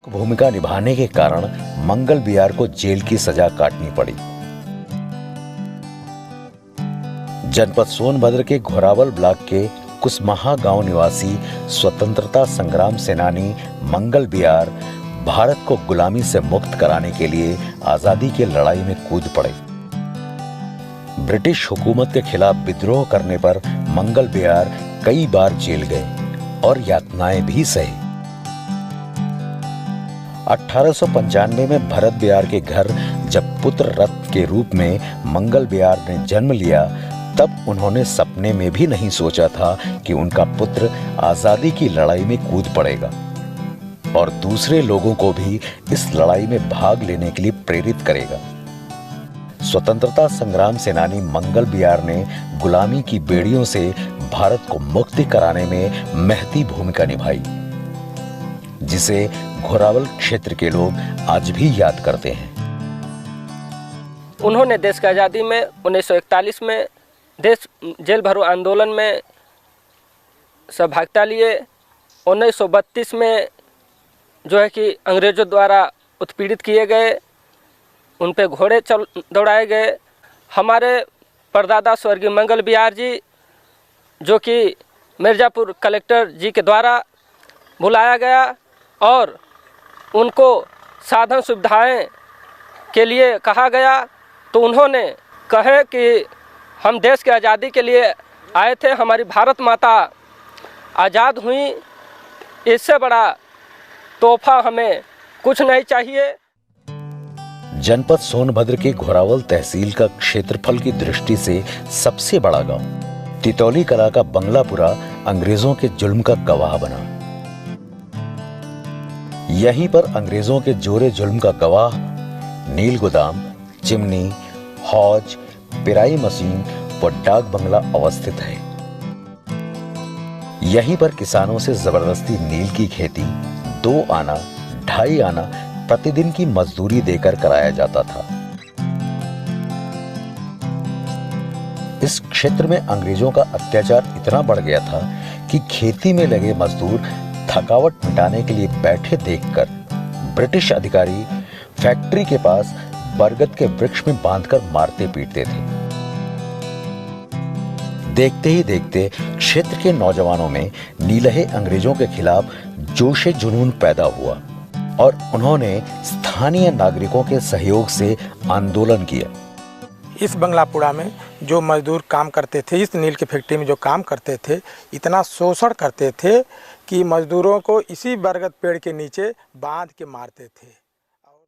भूमिका निभाने के कारण मंगल बिहार को जेल की सजा काटनी पड़ी। जनपद सोनभद्र के घोरावल ब्लॉक के कुसमाहा गांव निवासी स्वतंत्रता संग्राम सेनानी मंगल बिहार भारत को गुलामी से मुक्त कराने के लिए आजादी की लड़ाई में कूद पड़े। ब्रिटिश हुकूमत के खिलाफ विद्रोह करने पर मंगल बिहार कई बार जेल गए और यातनाएं भी सही। 1895 में भरत बिहार के घर जब पुत्र रत्न के रूप में मंगल बिहार ने जन्म लिया, तब उन्होंने सपने में भी नहीं सोचा था कि उनका पुत्र आजादी की लड़ाई में कूद पड़ेगा और दूसरे लोगों को भी इस लड़ाई में भाग लेने के लिए प्रेरित करेगा। स्वतंत्रता संग्राम सेनानी मंगल बिहार ने गुलामी की बेड़ियों से भारत को मुक्ति कराने में महती भूमिका निभाई, जिसे घोरावल क्षेत्र के लोग आज भी याद करते हैं। उन्होंने देश की आज़ादी में 1941 में देश जेल भरो आंदोलन में सहभागिता लिए। 1932 में जो है कि अंग्रेजों द्वारा उत्पीड़ित किए गए, उन पे घोड़े दौड़ाए गए। हमारे परदादा स्वर्गीय मंगल बिहार जी, जो कि मिर्ज़ापुर कलेक्टर जी के द्वारा बुलाया गया और उनको साधन सुविधाएं के लिए कहा गया, तो उन्होंने कहे कि हम देश की आज़ादी के लिए आए थे, हमारी भारत माता आज़ाद हुई, इससे बड़ा तोहफा हमें कुछ नहीं चाहिए। जनपद सोनभद्र के घोरावल तहसील का क्षेत्रफल की दृष्टि से सबसे बड़ा गांव तितौली कला का बंगलापुरा अंग्रेजों के जुल्म का गवाह बना। यहीं पर अंग्रेजों के जोरे जुल्म का गवाह नील गोदाम, चिमनी, हौज, पिराई मशीन व डाक बंगला अवस्थित है। यहीं पर किसानों से जबरदस्ती नील की खेती 2 आना 2.5 आना प्रतिदिन की मजदूरी देकर कराया जाता था। इस क्षेत्र में अंग्रेजों का अत्याचार इतना बढ़ गया था कि खेती में लगे मजदूर थकावट मिटाने के लिए बैठे देखकर ब्रिटिश अधिकारी फैक्ट्री के पास बरगद के वृक्ष में बांधकर मारते पीटते थे। देखते ही देखते क्षेत्र के नौजवानों में नीलहे अंग्रेजों के खिलाफ जोश जुनून पैदा हुआ और उन्होंने स्थानीय नागरिकों के सहयोग से आंदोलन किया। इस बंगलापुरा में जो मजदूर काम करते थे, इस नील की फैक्ट्री में जो काम करते थे, इतना शोषण करते थे कि मजदूरों को इसी बरगद पेड़ के नीचे बांध के मारते थे।